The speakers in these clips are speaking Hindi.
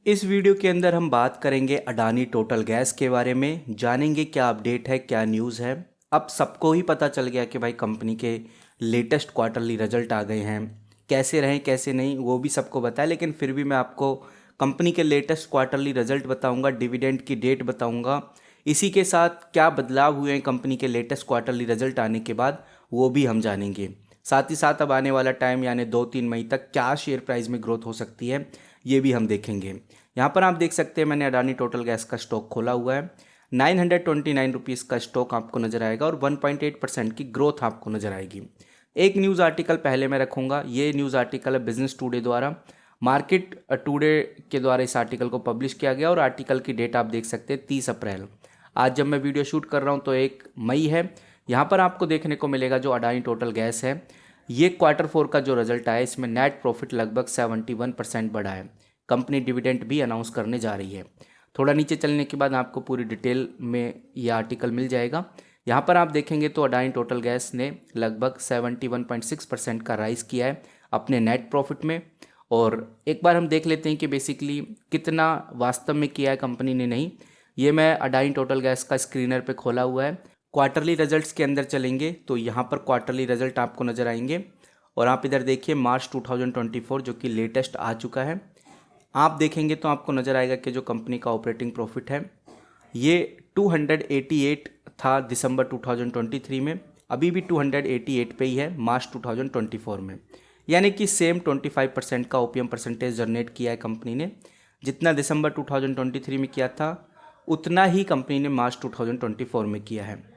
इस वीडियो के अंदर हम बात करेंगे अडानी टोटल गैस के बारे में, जानेंगे क्या अपडेट है, क्या न्यूज़ है। अब सबको ही पता चल गया कि भाई कंपनी के लेटेस्ट क्वार्टरली रिजल्ट आ गए हैं। कैसे रहें कैसे नहीं वो भी सबको पता है, लेकिन फिर भी मैं आपको कंपनी के लेटेस्ट क्वार्टरली रिजल्ट बताऊंगा, डिविडेंड की डेट बताऊंगा। इसी के साथ क्या बदलाव हुए हैं कंपनी के लेटेस्ट क्वार्टरली रिजल्ट आने के बाद, वो भी हम जानेंगे। साथ ही साथ अब आने वाला टाइम यानी 2-3 मई तक क्या शेयर प्राइस में ग्रोथ हो सकती है, ये भी हम देखेंगे। यहाँ पर आप देख सकते हैं मैंने अडानी टोटल गैस का स्टॉक खोला हुआ है। 929 रुपीज़ का स्टॉक आपको नजर आएगा और 1.8% की ग्रोथ आपको नजर आएगी। एक न्यूज़ आर्टिकल पहले मैं रखूँगा। ये न्यूज़ आर्टिकल है बिजनेस टुडे द्वारा, मार्केट टुडे के द्वारा इस आर्टिकल को पब्लिश किया गया और आर्टिकल की डेट आप देख सकते हैं 30 अप्रैल। आज जब मैं वीडियो शूट कर रहा हूँ तो 1 मई है। यहाँ पर आपको देखने को मिलेगा जो अडानी टोटल गैस है, ये Q4 का जो रिजल्ट आया इसमें नेट प्रॉफिट लगभग 71% बढ़ा है। कंपनी डिविडेंड भी अनाउंस करने जा रही है। थोड़ा नीचे चलने के बाद आपको पूरी डिटेल में ये आर्टिकल मिल जाएगा। यहाँ पर आप देखेंगे तो अडानी टोटल गैस ने लगभग 71.6% का राइज किया है अपने नेट प्रॉफिट में। और एक बार हम देख लेते हैं कि बेसिकली कितना वास्तव में किया है कंपनी ने। नहीं, ये मैं अडानी टोटल गैस का स्क्रीनर पे खोला हुआ है। क्वार्टरली रिजल्ट्स के अंदर चलेंगे तो यहाँ पर क्वार्टरली रिजल्ट आपको नज़र आएंगे और आप इधर देखिए मार्च 2024 जो कि लेटेस्ट आ चुका है। आप देखेंगे तो आपको नज़र आएगा कि जो कंपनी का ऑपरेटिंग प्रॉफिट है ये 288 था दिसंबर 2023 में, अभी भी 288 पे ही है मार्च 2024 में। यानी कि सेम 25% का ओपीएम परसेंटेज जनरेट किया है कंपनी ने। जितना दिसंबर 2023 में किया था उतना ही कंपनी ने मार्च 2024 में किया है।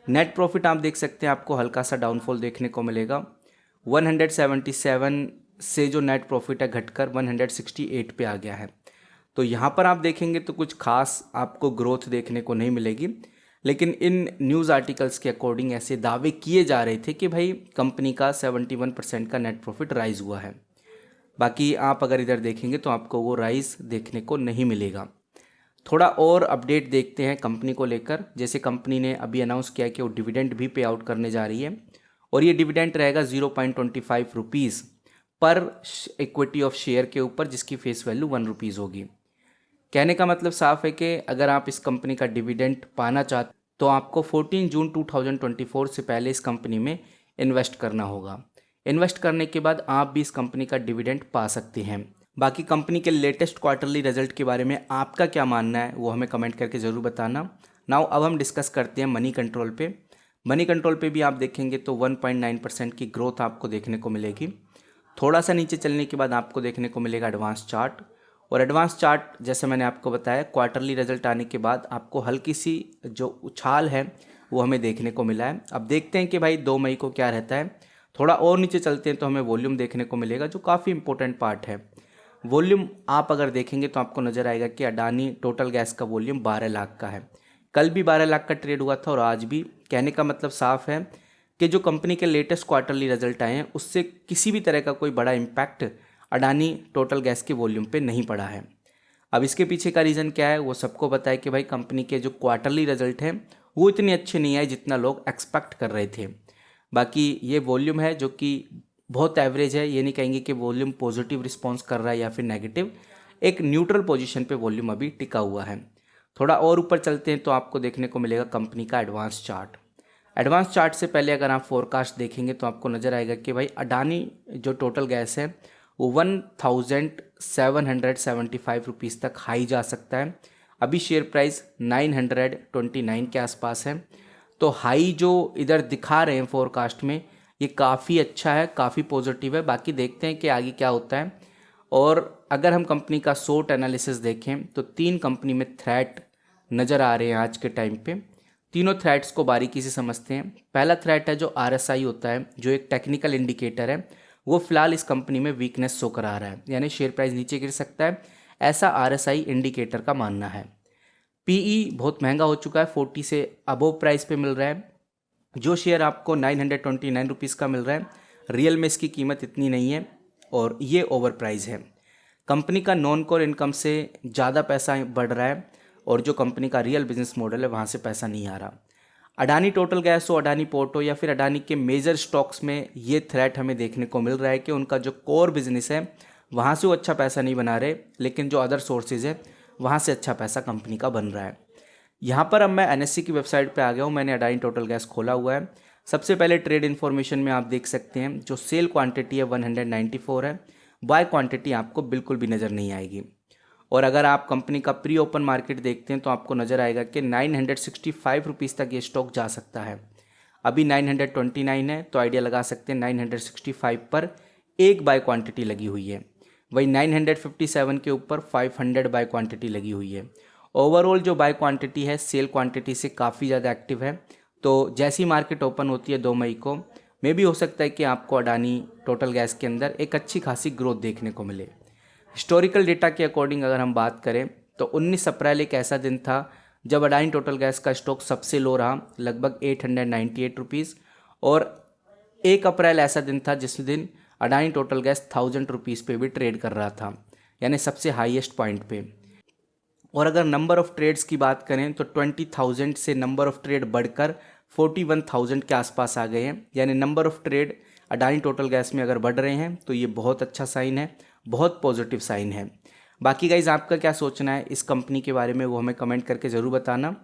नेट प्रॉफिट आप देख सकते हैं, आपको हल्का सा डाउनफॉल देखने को मिलेगा। 177 से जो नेट प्रॉफिट है घटकर 168 पे आ गया है। तो यहाँ पर आप देखेंगे तो कुछ खास आपको ग्रोथ देखने को नहीं मिलेगी, लेकिन इन न्यूज़ आर्टिकल्स के अकॉर्डिंग ऐसे दावे किए जा रहे थे कि भाई कंपनी का 71% का नेट प्रॉफिट राइज हुआ है। बाकी आप अगर इधर देखेंगे तो आपको वो राइज देखने को नहीं मिलेगा। थोड़ा और अपडेट देखते हैं कंपनी को लेकर। जैसे कंपनी ने अभी अनाउंस किया कि वो डिविडेंड भी पे आउट करने जा रही है और ये डिविडेंड रहेगा 0.25 रुपीज़ पर इक्विटी ऑफ शेयर के ऊपर, जिसकी फेस वैल्यू 1 रुपीज़ होगी। कहने का मतलब साफ है कि अगर आप इस कंपनी का डिविडेंड पाना चाहते तो आपको 14 जून 2024 से पहले इस कंपनी में इन्वेस्ट करना होगा। इन्वेस्ट करने के बाद आप भी इस कंपनी का डिविडेंड पा सकते हैं। बाकी कंपनी के लेटेस्ट क्वार्टरली रिजल्ट के बारे में आपका क्या मानना है वो हमें कमेंट करके ज़रूर बताना। नाउ अब हम डिस्कस करते हैं मनी कंट्रोल पे। मनी कंट्रोल पे भी आप देखेंगे तो 1.9% की ग्रोथ आपको देखने को मिलेगी। थोड़ा सा नीचे चलने के बाद आपको देखने को मिलेगा एडवांस चार्ट। और एडवांस चार्ट जैसे मैंने आपको बताया क्वार्टरली रिजल्ट आने के बाद आपको हल्की सी जो उछाल है वो हमें देखने को मिला है। अब देखते हैं कि भाई 2 मई को क्या रहता है। थोड़ा और नीचे चलते हैं तो हमें वॉल्यूम देखने को मिलेगा जो काफ़ी इंपॉर्टेंट पार्ट है। वॉल्यूम आप अगर देखेंगे तो आपको नज़र आएगा कि अडानी टोटल गैस का वॉल्यूम 12 लाख का है। कल भी 12 लाख का ट्रेड हुआ था और आज भी। कहने का मतलब साफ है कि जो कंपनी के लेटेस्ट क्वार्टरली रिजल्ट आए हैं उससे किसी भी तरह का कोई बड़ा इम्पैक्ट अडानी टोटल गैस के वॉल्यूम पे नहीं पड़ा है। अब इसके पीछे का रीज़न क्या है वो सबको पता है कि भाई कंपनी के जो क्वार्टरली रिजल्ट हैं वो इतने अच्छे नहीं आए जितना लोग एक्सपेक्ट कर रहे थे। बाकी ये वॉल्यूम है जो कि बहुत एवरेज है, ये नहीं कहेंगे कि वॉल्यूम पॉजिटिव रिस्पॉन्स कर रहा है या फिर नेगेटिव। एक न्यूट्रल पोजीशन पे वॉल्यूम अभी टिका हुआ है। थोड़ा और ऊपर चलते हैं तो आपको देखने को मिलेगा कंपनी का एडवांस चार्ट। एडवांस चार्ट से पहले अगर आप फोरकास्ट देखेंगे तो आपको नज़र आएगा कि भाई अडानी जो टोटल गैस है वो 1775 रुपीज़ तक हाई जा सकता है। अभी शेयर प्राइस 929 के आसपास है। तो हाई जो इधर दिखा रहे हैं फोरकास्ट में ये काफ़ी अच्छा है, काफ़ी पॉजिटिव है। बाकी देखते हैं कि आगे क्या होता है। और अगर हम कंपनी का शॉर्ट एनालिसिस देखें तो 3 कंपनी में थ्रेट नज़र आ रहे हैं आज के टाइम पे। तीनों थ्रेट्स को बारीकी से समझते हैं। पहला थ्रेट है जो RSI होता है, जो एक टेक्निकल इंडिकेटर है, वो फिलहाल इस कंपनी में वीकनेस शो करा रहा है, यानी शेयर प्राइस नीचे गिर सकता है, ऐसा RSI इंडिकेटर का मानना है। PE बहुत महंगा हो चुका है, 40 से अबोव प्राइस पे मिल रहा है। जो शेयर आपको 929 रुपीज़ का मिल रहा है, रियल में इसकी कीमत इतनी नहीं है और ये ओवर प्राइस है। कंपनी का नॉन कोर इनकम से ज़्यादा पैसा बढ़ रहा है और जो कंपनी का रियल बिजनेस मॉडल है वहाँ से पैसा नहीं आ रहा। अडानी टोटल गैस हो, अडानी पोर्ट हो या फिर अडानी के मेजर स्टॉक्स में ये थ्रेट हमें देखने को मिल रहा है कि उनका जो कोर बिजनेस है वहाँ से वो अच्छा पैसा नहीं बना रहे, लेकिन जो अदर सोर्सेज है वहाँ से अच्छा पैसा कंपनी का बन रहा है। यहाँ पर अब मैं एनएससी की वेबसाइट पे आ गया हूँ। मैंने अडानी टोटल गैस खोला हुआ है। सबसे पहले ट्रेड इन्फॉर्मेशन में आप देख सकते हैं जो सेल क्वांटिटी है 194 है, बाय क्वांटिटी आपको बिल्कुल भी नज़र नहीं आएगी। और अगर आप कंपनी का प्री ओपन मार्केट देखते हैं तो आपको नज़र आएगा कि 965 रुपीज़ तक ये स्टॉक जा सकता है। अभी 929 है, तो आइडिया लगा सकते हैं 965 पर एक बाय क्वांटिटी लगी हुई है। वही 957 के ऊपर 500 बाय क्वांटिटी लगी हुई है। ओवरऑल जो बाय क्वांटिटी है सेल क्वांटिटी से काफ़ी ज़्यादा एक्टिव है। तो जैसी मार्केट ओपन होती है 2 मई को, मे भी हो सकता है कि आपको अडानी टोटल गैस के अंदर एक अच्छी खासी ग्रोथ देखने को मिले। हिस्टोरिकल डेटा के अकॉर्डिंग अगर हम बात करें तो 19 अप्रैल एक ऐसा दिन था जब अडानी टोटल गैस का स्टॉक सबसे लो रहा, लगभग 898 रुपीज़। और 1 अप्रैल ऐसा दिन था जिस दिन अडानी टोटल गैस 1000 रुपीज़ पे भी ट्रेड कर रहा था, यानी सबसे हाईएस्ट पॉइंट पे। और अगर नंबर ऑफ़ ट्रेड्स की बात करें तो 20,000 से नंबर ऑफ़ ट्रेड बढ़कर 41,000 के आसपास आ गए हैं, यानी number of trade Adani total gas में अगर बढ़ रहे हैं तो ये बहुत अच्छा साइन है, बहुत पॉजिटिव साइन है। बाकी गाइज आपका क्या सोचना है इस कंपनी के बारे में वो हमें कमेंट करके ज़रूर बताना।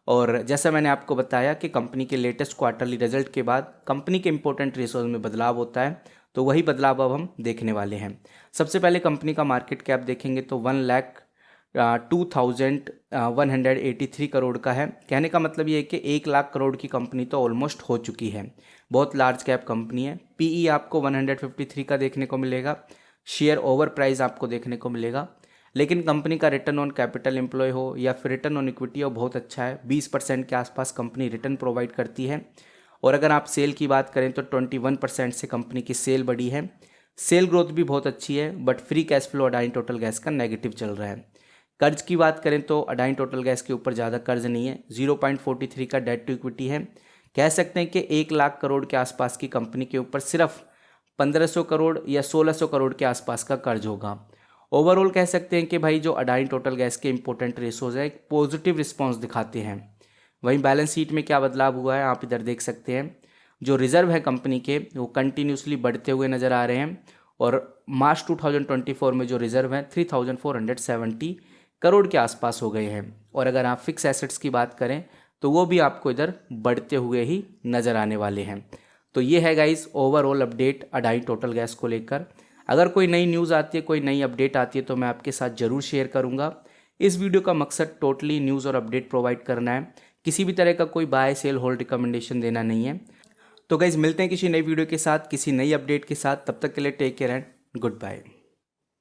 और जैसा मैंने आपको बताया कि कंपनी के लेटेस्ट क्वार्टरली रिजल्ट के बाद कंपनी के इंपॉर्टेंट रेशोज में बदलाव होता है, तो वही बदलाव अब हम देखने वाले हैं। सबसे पहले कंपनी का मार्केट कैप देखेंगे तो 1,02,183 करोड़ का है। कहने का मतलब ये है कि 1 लाख करोड़ की कंपनी तो ऑलमोस्ट हो चुकी है। बहुत लार्ज कैप कंपनी है। पीई आपको 153 का देखने को मिलेगा। शेयर ओवर प्राइस आपको देखने को मिलेगा। लेकिन कंपनी का रिटर्न ऑन कैपिटल एम्प्लॉय हो या फिर रिटर्न ऑन इक्विटी हो बहुत अच्छा है। 20% के आसपास कंपनी रिटर्न प्रोवाइड करती है। और अगर आप सेल की बात करें तो 21% से कंपनी की सेल बढ़ी है। सेल ग्रोथ भी बहुत अच्छी है, but free cash flow Adani total gas का नेगेटिव चल रहा है। कर्ज की बात करें तो अडानी टोटल गैस के ऊपर ज़्यादा कर्ज नहीं है। 0.43 का डेट टू इक्विटी है। कह सकते हैं कि 1 लाख करोड़ के आसपास की कंपनी के ऊपर सिर्फ 1500 करोड़ या 1600 करोड़ के आसपास का कर्ज होगा। ओवरऑल कह सकते हैं कि भाई जो अडानी टोटल गैस के इंपॉर्टेंट रेशोज है एक पॉजिटिव रिस्पॉन्स दिखाते हैं। वहीं बैलेंस शीट में क्या बदलाव हुआ है आप इधर देख सकते हैं। जो रिजर्व है कंपनी के वो कंटिन्यूसली बढ़ते हुए नज़र आ रहे हैं। और मार्च 2024 में जो रिजर्व है 3,470 करोड़ के आसपास हो गए हैं। और अगर आप फिक्स एसेट्स की बात करें तो वो भी आपको इधर बढ़ते हुए ही नज़र आने वाले हैं। तो ये है guys overall update Adani total gas को लेकर। अगर कोई नई न्यूज़ आती है, कोई नई अपडेट आती है तो मैं आपके साथ ज़रूर शेयर करूँगा। इस वीडियो का मकसद टोटली न्यूज़ और अपडेट प्रोवाइड करना है, किसी भी तरह का कोई बाय सेल होल्ड रिकमेंडेशन देना नहीं है। तो गाइस मिलते हैं किसी नई वीडियो के साथ, किसी नई अपडेट के साथ। तब तक के लिए take care and good bye.